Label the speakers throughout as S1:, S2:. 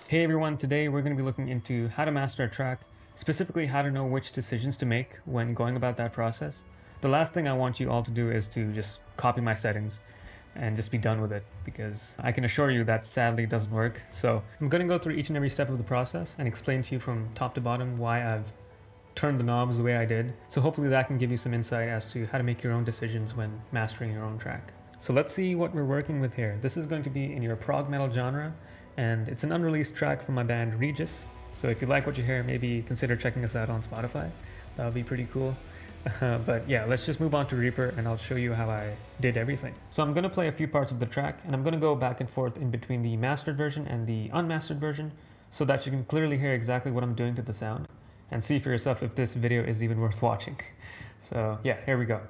S1: Hey everyone, today we're going to be looking into how to master a track, specifically how to know which decisions to make when going about that process. The last thing I want you all to do is to just copy my settings and just be done with it, because I can assure you that sadly doesn't work. So I'm going to go through each and every step of the process and explain to you from top to bottom why I've turned the knobs the way I did. So hopefully that can give you some insight as to how to make your own decisions when mastering your own track. So let's see what we're working with here. This is going to be in your prog metal genre, and it's an unreleased track from my band Regis. So if you like what you hear, maybe consider checking us out on Spotify. That would be pretty cool. But yeah, let's just move on to Reaper and I'll show you how I did everything. So I'm going to play a few parts of the track and I'm going to go back and forth in between the mastered version and the unmastered version so that you can clearly hear exactly what I'm doing to the sound and see for yourself if this video is even worth watching. So yeah, here we go.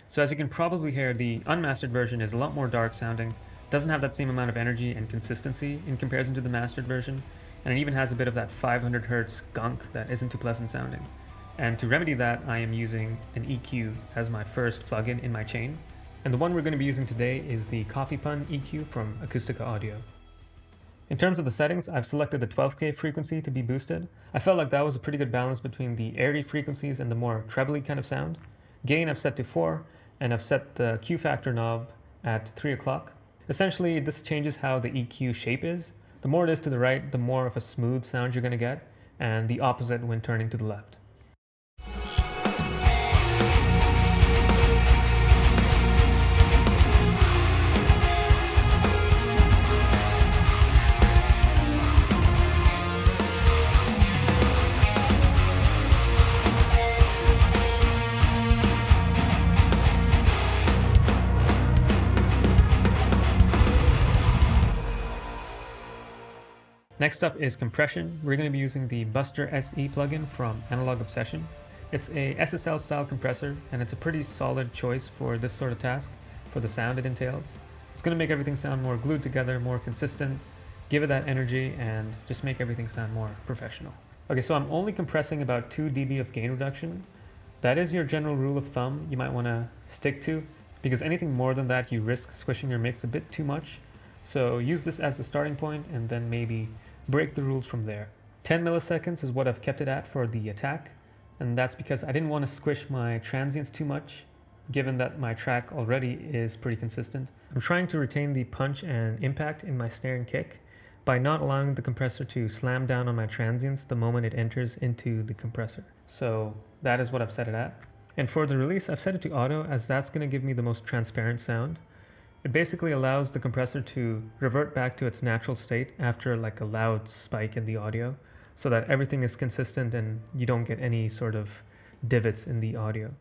S1: So as you can probably hear, the unmastered version is a lot more dark sounding, doesn't have that same amount of energy and consistency in comparison to the mastered version, and it even has a bit of that 500 Hz gunk that isn't too pleasant sounding. And to remedy that, I am using an EQ as my first plugin in my chain. And the one we're going to be using today is the Coffee Pun EQ from Acoustica Audio. In terms of the settings, I've selected the 12K frequency to be boosted. I felt like that was a pretty good balance between the airy frequencies and the more trebly kind of sound. Gain I've set to 4, and I've set the Q factor knob at 3 o'clock. Essentially, this changes how the EQ shape is. The more it is to the right, the more of a smooth sound you're going to get, and the opposite when turning to the left. Next up is compression. We're going to be using the Buster SE plugin from Analog Obsession. It's a SSL style compressor and it's a pretty solid choice for this sort of task, for the sound it entails. It's going to make everything sound more glued together, more consistent, give it that energy, and just make everything sound more professional. Okay, so I'm only compressing about 2 dB of gain reduction. That is your general rule of thumb you might want to stick to, because anything more than that you risk squishing your mix a bit too much. So use this as the starting point and then maybe break the rules from there. 10 milliseconds is what I've kept it at for the attack, and that's because I didn't want to squish my transients too much, given that my track already is pretty consistent. I'm trying to retain the punch and impact in my snare and kick by not allowing the compressor to slam down on my transients the moment it enters into the compressor. So that is what I've set it at. And for the release, I've set it to auto, as that's going to give me the most transparent sound. It basically allows the compressor to revert back to its natural state after like a loud spike in the audio, so that everything is consistent and you don't get any sort of divots in the audio.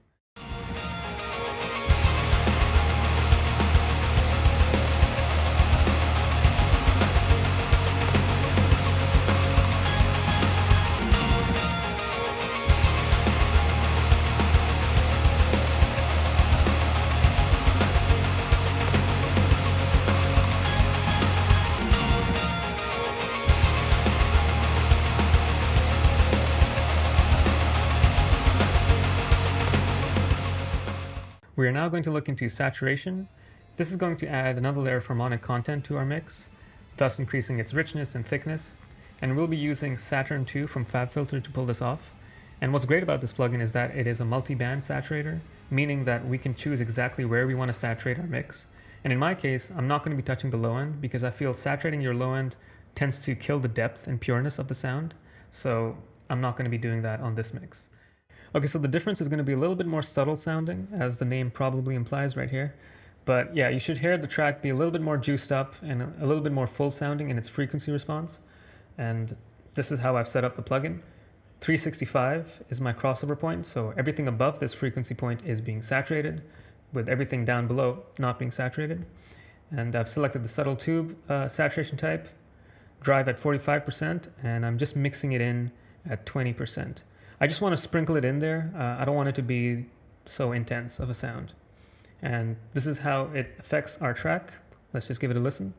S1: We are now going to look into saturation. This is going to add another layer of harmonic content to our mix, thus increasing its richness and thickness. And we'll be using Saturn 2 from FabFilter to pull this off. And what's great about this plugin is that it is a multi-band saturator, meaning that we can choose exactly where we want to saturate our mix. And in my case, I'm not going to be touching the low end because I feel saturating your low end tends to kill the depth and pureness of the sound. So I'm not going to be doing that on this mix. Okay, so the difference is going to be a little bit more subtle sounding, as the name probably implies right here. But yeah, you should hear the track be a little bit more juiced up and a little bit more full sounding in its frequency response. And this is how I've set up the plugin. 365 is my crossover point, so everything above this frequency point is being saturated, with everything down below not being saturated. And I've selected the subtle tube saturation type, drive at 45%, and I'm just mixing it in at 20%. I just want to sprinkle it in there. I don't want it to be so intense of a sound. And this is how it affects our track. Let's just give it a listen.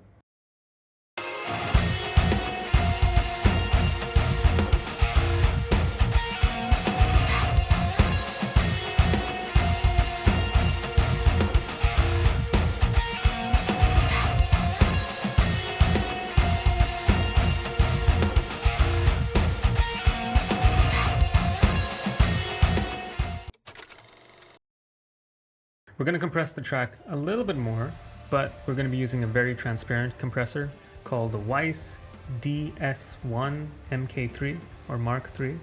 S1: We're going to compress the track a little bit more, but we're going to be using a very transparent compressor called the Weiss DS1 MK2 or Mark III.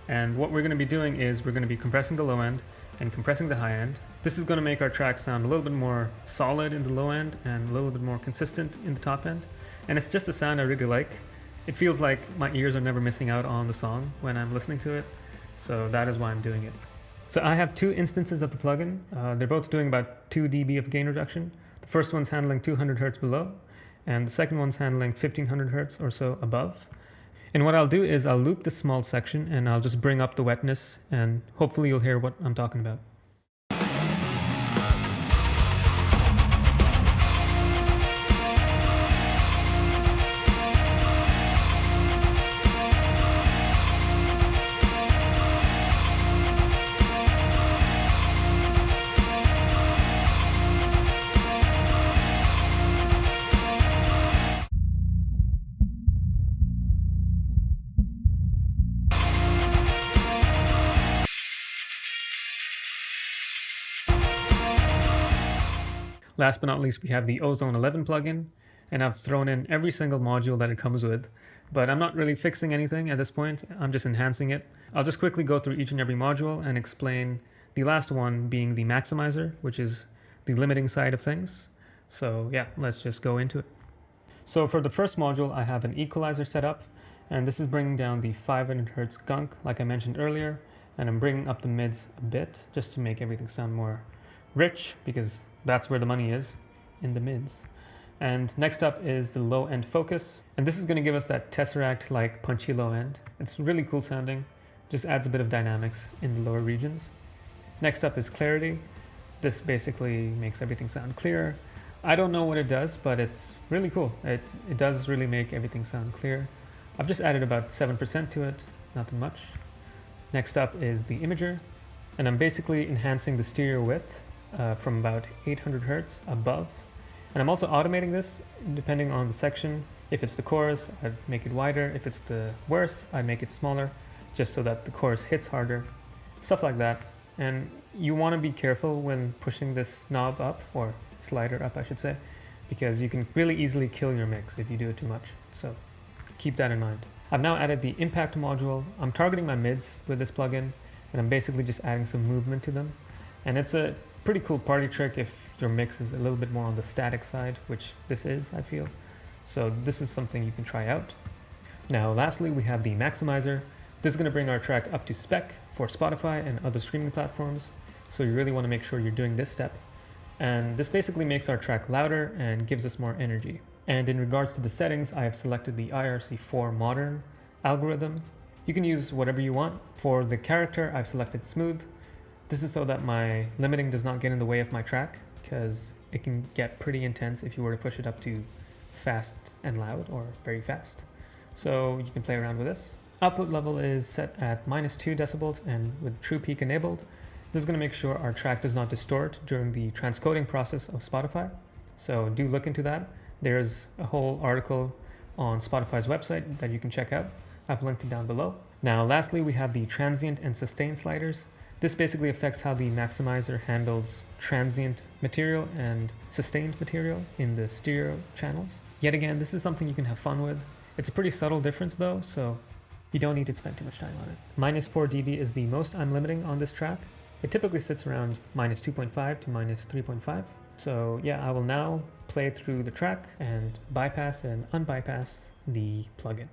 S1: And what we're going to be doing is we're going to be compressing the low end and compressing the high end. This is going to make our track sound a little bit more solid in the low end and a little bit more consistent in the top end. And it's just a sound I really like. It feels like my ears are never missing out on the song when I'm listening to it. So that is why I'm doing it. So I have two instances of the plugin. They're both doing about 2 dB of gain reduction. The first one's handling 200 Hz below, and the second one's handling 1500 Hz or so above. And what I'll do is I'll loop this small section and I'll just bring up the wetness, and hopefully you'll hear what I'm talking about. Last but not least, we have the Ozone 11 plugin, and I've thrown in every single module that it comes with, but I'm not really fixing anything at this point. I'm just enhancing it. I'll just quickly go through each and every module and explain the last one being the maximizer, which is the limiting side of things. So yeah, let's just go into it. So for the first module, I have an equalizer set up, and this is bringing down the 500 Hz gunk, like I mentioned earlier, and I'm bringing up the mids a bit just to make everything sound more rich, because that's where the money is, in the mids. And next up is the low end focus. And this is going to give us that Tesseract-like punchy low end. It's really cool sounding, just adds a bit of dynamics in the lower regions. Next up is clarity. This basically makes everything sound clearer. I don't know what it does, but it's really cool. It does really make everything sound clear. I've just added about 7% to it, nothing much. Next up is the imager. And I'm basically enhancing the stereo width from about 800 Hz above. And I'm also automating this depending on the section. If it's the chorus, I'd make it wider. If it's the verse, I'd make it smaller, just so that the chorus hits harder, stuff like that. And you want to be careful when pushing this knob up, or slider up I should say, because you can really easily kill your mix if you do it too much. So keep that in mind. I've now added the impact module. I'm targeting my mids with this plugin, and I'm basically just adding some movement to them. And it's a pretty cool party trick if your mix is a little bit more on the static side, which this is, I feel. So this is something you can try out. Now lastly, we have the maximizer. This is going to bring our track up to spec for Spotify and other streaming platforms. So you really want to make sure you're doing this step. And this basically makes our track louder and gives us more energy. And in regards to the settings, I have selected the IRC4 Modern algorithm. You can use whatever you want. For the character, I've selected smooth. This is so that my limiting does not get in the way of my track, because it can get pretty intense if you were to push it up to fast and loud or very fast. So you can play around with this. Output level is set at -2 decibels and with true peak enabled. This is going to make sure our track does not distort during the transcoding process of Spotify. So do look into that. There's a whole article on Spotify's website that you can check out. I've linked it down below. Now lastly, we have the transient and sustain sliders. This basically affects how the maximizer handles transient material and sustained material in the stereo channels. Yet again, this is something you can have fun with. It's a pretty subtle difference though, so you don't need to spend too much time on it. -4 dB is the most I'm limiting on this track. It typically sits around -2.5 to -3.5. So yeah, I will now play through the track and bypass and unbypass the plugin.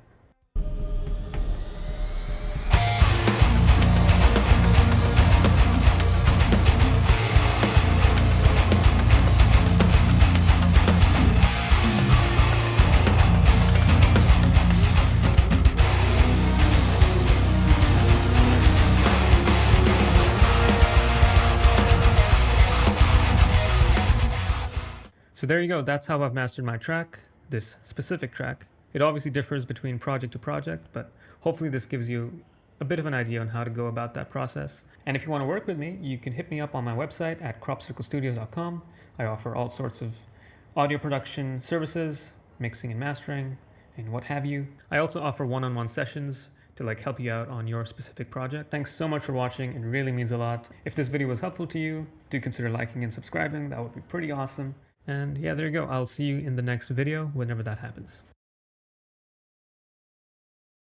S1: So there you go, that's how I've mastered my track, this specific track. It obviously differs between project to project, but hopefully this gives you a bit of an idea on how to go about that process. And if you want to work with me, you can hit me up on my website at cropcirclestudios.com. I offer all sorts of audio production services, mixing and mastering, and what have you. I also offer one-on-one sessions to help you out on your specific project. Thanks so much for watching, it really means a lot. If this video was helpful to you, do consider liking and subscribing, that would be pretty awesome. And yeah, there you go. I'll see you in the next video whenever that happens.